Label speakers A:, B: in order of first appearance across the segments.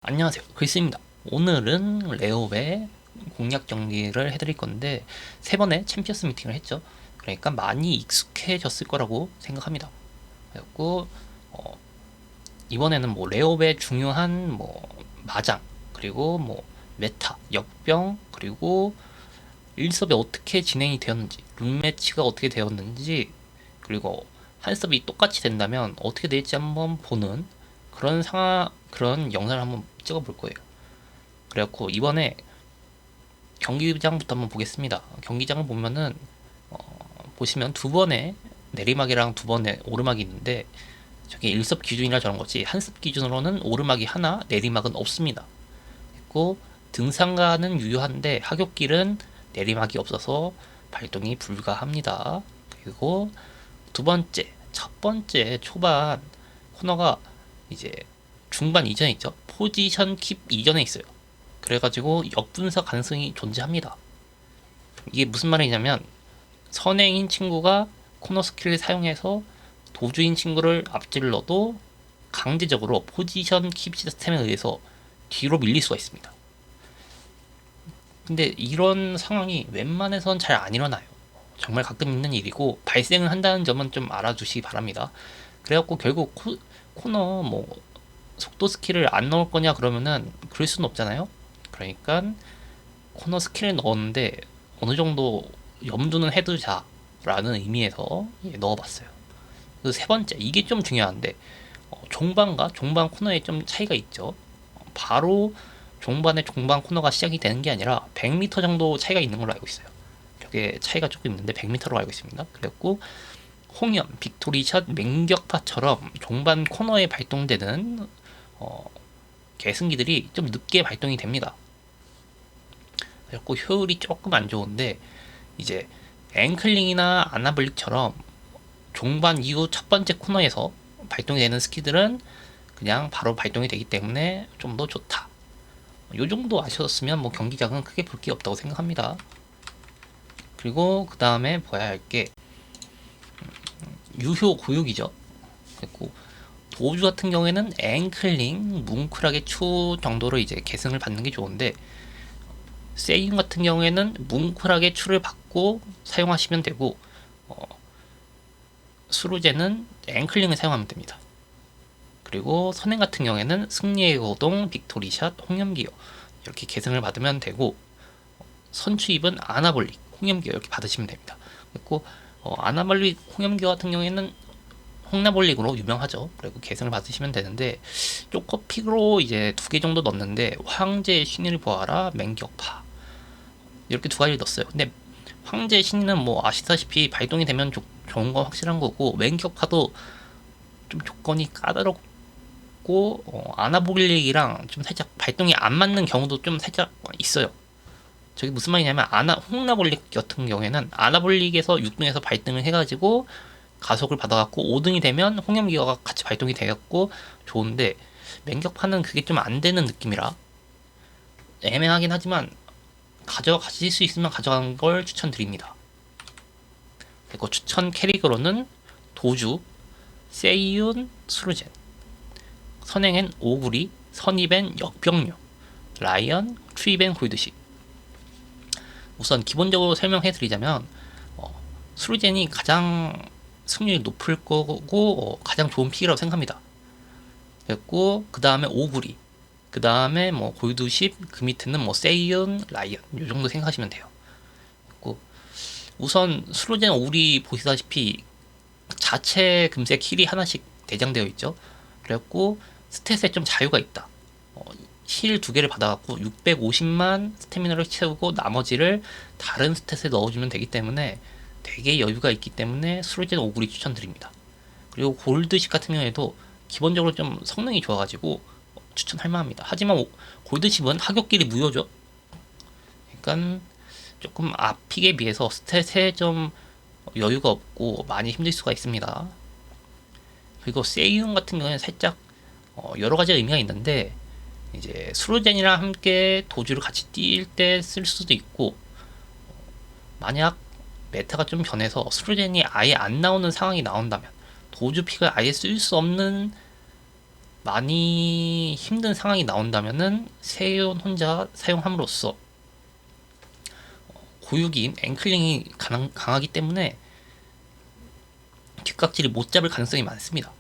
A: 안녕하세요, 글쓰입니다. 오늘은 레오의 공략 정리를 해드릴 건데, 세 번의 챔피언스 미팅을 했죠. 그러니까 많이 익숙해졌을 거라고 생각합니다. 그리고 이번에는 뭐 레오의 중요한 뭐 마장, 그리고 뭐 메타, 역병, 그리고 일섭이 어떻게 진행이 되었는지, 룸매치가 어떻게 되었는지, 그리고 한 섭이 똑같이 된다면 어떻게 될지 한번 보는 그런 영상을 한번 찍어볼 거예요. 그래갖고 이번에 경기장부터 한번 보겠습니다. 경기장을 보면은 보시면 두 번의 내리막이랑 두 번의 오르막이 있는데, 저게 1섭 기준이라 저런 거지 한섭 기준으로는 오르막이 하나, 내리막은 없습니다. 그리고 등산가는 유효한데 하굣길은 내리막이 없어서 발동이 불가합니다. 그리고 첫 번째 초반 코너가 이제 중반 이전에 있죠. 포지션 킵 이전에 있어요. 그래가지고 역분사 가능성이 존재합니다. 이게 무슨 말이냐면, 선행인 친구가 코너 스킬을 사용해서 도주인 친구를 앞질러도 강제적으로 포지션 킵 시스템에 의해서 뒤로 밀릴 수가 있습니다. 근데 이런 상황이 웬만해선 잘 안 일어나요. 정말 가끔 있는 일이고 발생을 한다는 점은 좀 알아두시기 바랍니다. 그래갖고 결국 코너 뭐 속도 스킬을 안 넣을 거냐 그러면은 그럴 수는 없잖아요. 그러니까 코너 스킬을 넣었는데 어느 정도 염두는 해두자라는 의미에서 넣어봤어요. 그 세 번째, 이게 좀 중요한데, 종반과 종반 코너에 좀 차이가 있죠. 바로 종반의 종반 코너가 시작이 되는 게 아니라 100m 정도 차이가 있는 걸로 알고 있어요. 저게 차이가 조금 있는데 100m로 알고 있습니다. 그랬고 홍연, 빅토리샷, 맹격파처럼 종반 코너에 발동되는 계승기들이 좀 늦게 발동이 됩니다. 그래갖고 효율이 조금 안 좋은데, 이제 앵클링이나 아나블릭처럼 종반 이후 첫 번째 코너에서 발동이 되는 스킬들은 그냥 바로 발동이 되기 때문에 좀 더 좋다. 요 정도 아셨으면 뭐 경기장은 크게 볼 게 없다고 생각합니다. 그리고 그 다음에 봐야 할 게 유효 고육이죠. 그리고 도주 같은 경우에는 앵클링, 뭉클하게 추 정도로 이제 계승을 받는 게 좋은데, 세인 같은 경우에는 뭉클하게 추를 받고 사용하시면 되고, 수루제는 앵클링을 사용하면 됩니다. 그리고 선행 같은 경우에는 승리의 거동, 빅토리샷, 홍염기어 이렇게 계승을 받으면 되고, 선추입은 아나볼릭, 홍염기어 이렇게 받으시면 됩니다. 그리고 아나볼릭, 홍염기어 같은 경우에는 홍나볼릭으로 유명하죠. 그리고 계승을 받으시면 되는데, 쪼커픽으로 이제 두 개 정도 넣었는데, 황제의 신의를 보아라, 맹격파 이렇게 두 가지를 넣었어요. 근데 황제의 신의는 뭐 아시다시피 발동이 되면 좋은 건 확실한 거고, 맹격파도 좀 조건이 까다롭고 아나볼릭이랑 좀 살짝 발동이 안 맞는 경우도 좀 살짝 있어요. 저게 무슨 말이냐면, 홍나볼릭 같은 경우에는 아나볼릭에서 6등에서 발등을 해가지고 가속을 받아갖고 5등이 되면 홍염기어가 같이 발동이 되겠고 좋은데, 맹격파는 그게 좀 안 되는 느낌이라 애매하긴 하지만 가져가실 수 있으면 가져가는 걸 추천드립니다. 그리고 추천 캐릭으로는 도주, 세이윤, 수루젠, 선행엔 오구리, 선입엔 역병류, 라이언, 트입엔 골드식. 우선 기본적으로 설명해드리자면, 수루젠이 가장 승률이 높을 거고 가장 좋은 픽이라고 생각합니다. 그랬고 그 다음에 오구리, 그 다음에 뭐 골드10, 그 밑에는 뭐 세이언, 라이언 요 정도 생각하시면 돼요. 그랬고 우선 수루젠 오구리 보시다시피 자체 금색 힐이 하나씩 내장되어 있죠. 그래갖고 스탯에 좀 자유가 있다. 힐 두 개를 받아갖고 650만 스태미나를 채우고 나머지를 다른 스탯에 넣어주면 되기 때문에 되게 여유가 있기 때문에 수루젠 오구리 추천드립니다. 그리고 골드십 같은 경우에도 기본적으로 좀 성능이 좋아가지고 추천할 만합니다. 하지만 골드십은 하굣길이 무효죠. 그러니까 조금 앞픽에 비해서 스탯에 좀 여유가 없고 많이 힘들 수가 있습니다. 그리고 세이윤 같은 경우에는 살짝 여러 가지 의미가 있는데, 이제 수루젠이랑 함께 도주를 같이 뛸 때 쓸 수도 있고, 만약 메타가 좀 변해서 수루젠이 아예 안 나오는 상황이 나온다면, 도주 픽을 아예 쓸 수 없는 많이 힘든 상황이 나온다면은 세이온 혼자 사용함으로써 고유기인 앵클링이 강하기 때문에 뒷각질이 못 잡을 가능성이 많습니다.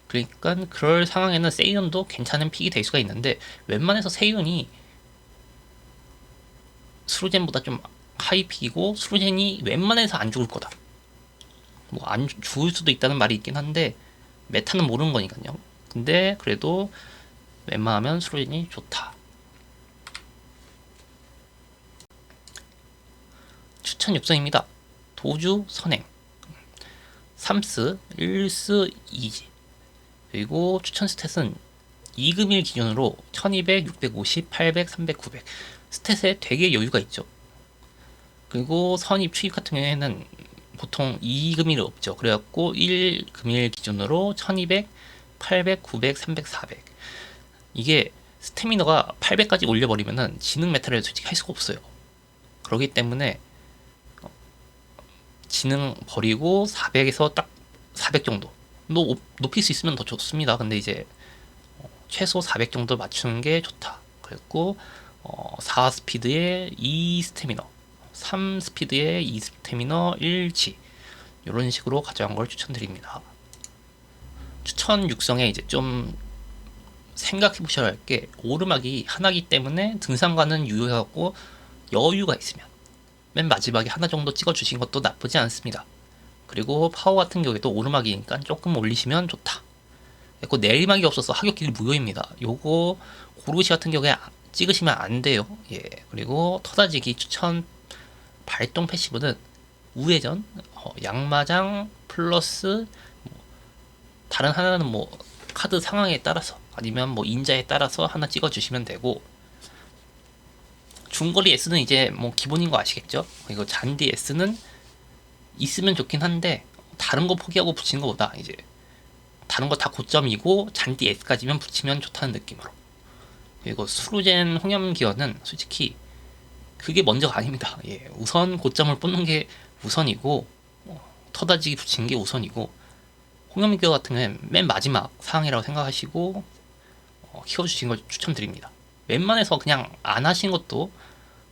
A: 그러니까 그럴 상황에는 세이온도 괜찮은 픽이 될 수가 있는데, 웬만해서 세이온이 스루젠보다 좀 하이 픽이고, 스루젠이 웬만해서 안 죽을 거다. 뭐 안 죽을 수도 있다는 말이 있긴 한데 메타는 모르는 거니까요. 근데 그래도 웬만하면 스루젠이 좋다. 추천 육성입니다. 도주 선행, 삼스, 1스, 2지. 그리고 추천 스탯은 2금일 기준으로 1200, 650, 800, 300, 900 스탯에 되게 여유가 있죠. 그리고 선입 추입 같은 경우에는 보통 2금일 없죠. 그래갖고 1금일 기준으로 1200, 800, 900, 300, 400 이게 스태미너가 800까지 올려버리면은 지능 메타를 솔직히 할 수가 없어요. 그렇기 때문에 지능 버리고 400에서 딱 400 정도 높일 수 있으면 더 좋습니다. 근데 이제 최소 400 정도 맞추는 게 좋다. 그랬고 4 스피드에 2 스태미너, 3 스피드에 2 스태미너, 1지 이런 식으로 가져간 걸 추천드립니다. 추천 육성에 이제 좀 생각해 보셔야 할 게, 오르막이 하나기 때문에 등산과는 유효하고 여유가 있으면 맨 마지막에 하나 정도 찍어 주신 것도 나쁘지 않습니다. 그리고 파워 같은 경우에도 오르막이니까 조금 올리시면 좋다. 그리고 내리막이 없어서 하격길이 무효입니다. 요거 고르시 같은 경우에 찍으시면 안 돼요. 예. 그리고 터다지기 추천 발동 패시브는 우회전, 양마장 플러스 다른 하나는 뭐 카드 상황에 따라서 아니면 뭐 인자에 따라서 하나 찍어주시면 되고, 중거리 S는 이제 뭐 기본인 거 아시겠죠? 그리고 잔디 S는 있으면 좋긴 한데 다른 거 포기하고 붙이는 것보다 이제 다른 거 다 고점이고 잔디 S까지면 붙이면 좋다는 느낌으로. 그리고 수루젠 홍염 기어는 솔직히 그게 먼저가 아닙니다. 예, 우선 고점을 뽑는 게 우선이고 터다지기 붙이는 게 우선이고, 홍염 기어 같은 경우는 맨 마지막 사항이라고 생각하시고 키워주시는 걸 추천드립니다. 웬만해서 그냥 안 하신 것도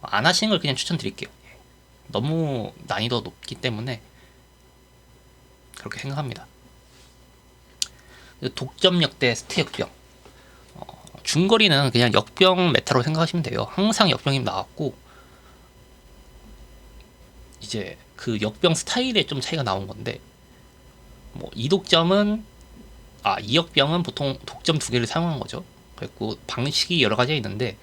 A: 안 하시는 걸 그냥 추천드릴게요. 너무 난이도 높기 때문에 그렇게 생각합니다. 독점역 대 스테 역병. 중거리는 그냥 역병 메타로 생각하시면 돼요. 항상 역병이 나왔고, 이제 그 역병 스타일에 좀 차이가 나온 건데, 뭐 이독점은 이역병은 보통 독점 두 개를 사용한 거죠. 그리고 방식이 여러 가지가 있는데,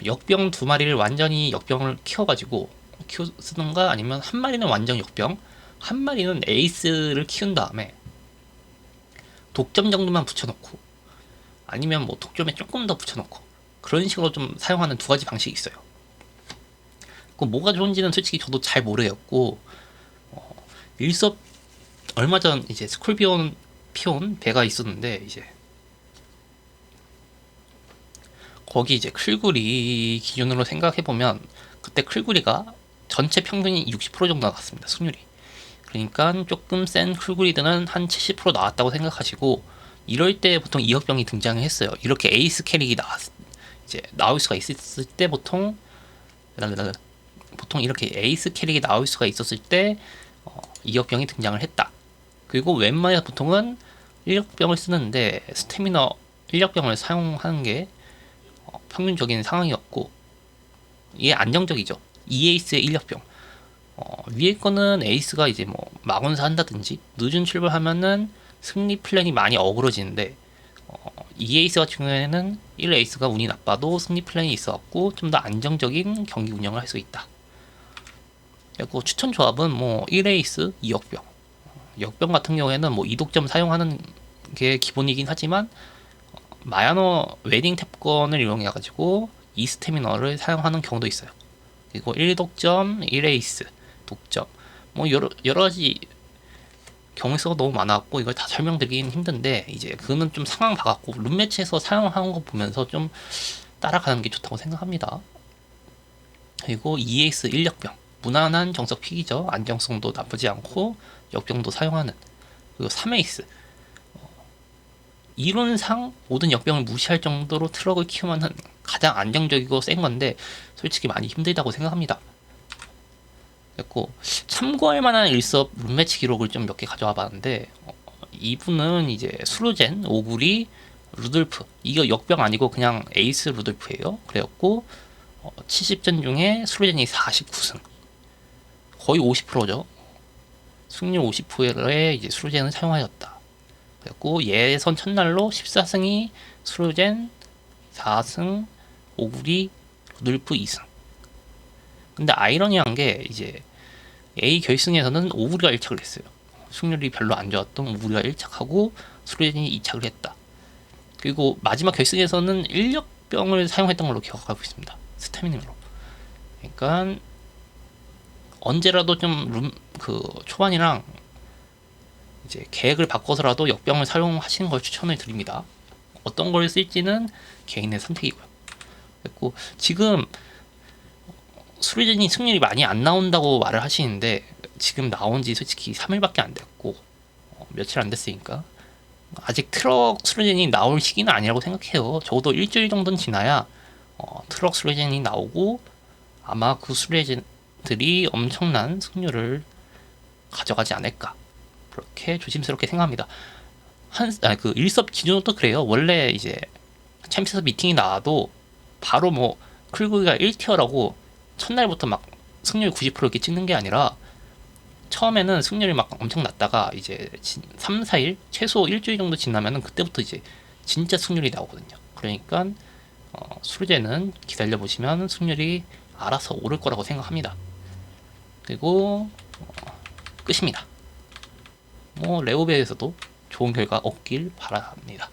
A: 역병 두 마리를 완전히 역병을 키워가지고 쓰든가, 아니면 한 마리는 완전 역병, 한 마리는 에이스를 키운 다음에 독점 정도만 붙여놓고, 아니면 뭐 독점에 조금 더 붙여놓고, 그런 식으로 좀 사용하는 두 가지 방식이 있어요. 그 뭐가 좋은지는 솔직히 저도 잘 모르겠고, 일섭 얼마 전 이제 스콜피온 피온 배가 있었는데, 이제 거기 이제 클구리 기준으로 생각해 보면 그때 클구리가 전체 평균이 60% 정도 나왔습니다. 승률이. 그러니까 조금 센 클구리드는 한 70% 나왔다고 생각하시고, 이럴 때 보통 이역병이 등장을 했어요. 이렇게 에이스 캐릭이 이제 나올 수가 있을 때 보통 이렇게 에이스 캐릭이 나올 수가 있었을 때 이역병이 등장을 했다. 그리고 웬만해서 보통은 인력병을 쓰는데 스태미너 인력병을 사용하는 게 평균적인 상황이었고, 이게 안정적이죠. 2에이스의 인력병. 위에 거는 에이스가 이제 뭐 막원사 한다든지 늦은 출발하면은 승리 플랜이 많이 어그러지는데, 2에이스 같은 경우에는 1에이스가 운이 나빠도 승리 플랜이 있어갖고 좀 더 안정적인 경기 운영을 할 수 있다. 그리고 추천 조합은 뭐 1에이스, 2역병. 역병 같은 경우에는 뭐 이독점 사용하는 게 기본이긴 하지만 마야노 웨딩 탭건을 이용해가지고 2스태미너를 사용하는 경우도 있어요. 그리고 1독점, 1에이스, 독점, 뭐 여러가지 경우수가 너무 많아갖고 이걸 다 설명드리긴 힘든데, 이제 그거는 좀 상황 봐갖고 룸매치에서 사용하는 거 보면서 좀 따라가는 게 좋다고 생각합니다. 그리고 2에이스 1역병, 무난한 정석 픽이죠. 안정성도 나쁘지 않고 역병도 사용하는. 그리고 3에이스, 이론상 모든 역병을 무시할 정도로 트럭을 키우면은 가장 안정적이고 센 건데 솔직히 많이 힘들다고 생각합니다. 그랬고 참고할 만한 일섭 룸매치 기록을 좀 몇 개 가져와 봤는데 이분은 이제 수루젠, 오구리, 루돌프 이거 역병 아니고 그냥 에이스 루돌프예요. 그래갖고 70전 중에 수루젠이 49승 거의 50%죠. 승률 50%에 이제 수루젠을 사용하였다. 그래갖고 예선 첫날로 14승이 수루젠 4승, 오구리, 루돌프 2승. 근데 아이러니한 게 이제 A 결승에서는 오구리가 1착을 했어요. 승률이 별로 안 좋았던 오구리가 1착하고 수루젠이 2착을 했다. 그리고 마지막 결승에서는 인력병을 사용했던 걸로 기억하고 있습니다. 스태미닝으로. 그러니까 언제라도 좀 초반이랑 이제 계획을 바꿔서라도 역병을 사용하시는 걸 추천을 드립니다. 어떤 걸 쓸지는 개인의 선택이고요. 그리고 지금 수리젠이 승률이 많이 안 나온다고 말을 하시는데 지금 나온 지 솔직히 3일밖에 안 됐고 며칠 안 됐으니까 아직 트럭 수리젠이 나올 시기는 아니라고 생각해요. 적어도 일주일 정도는 지나야 트럭 수리젠이 나오고 아마 그 수리젠들이 엄청난 승률을 가져가지 않을까 그렇게 조심스럽게 생각합니다. 그 일섭 기준도 그래요. 원래 이제 챔피언스 미팅이 나와도 바로 뭐 클구이가 1티어라고 첫날부터 막 승률 90% 이렇게 찍는 게 아니라 처음에는 승률이 막 엄청 낮다가 이제 3, 4일 최소 일주일 정도 지나면은 그때부터 이제 진짜 승률이 나오거든요. 그러니까 수르제는 기다려 보시면 승률이 알아서 오를 거라고 생각합니다. 그리고 끝입니다. 뭐 레오베에서도 좋은 결과 얻길 바랍니다.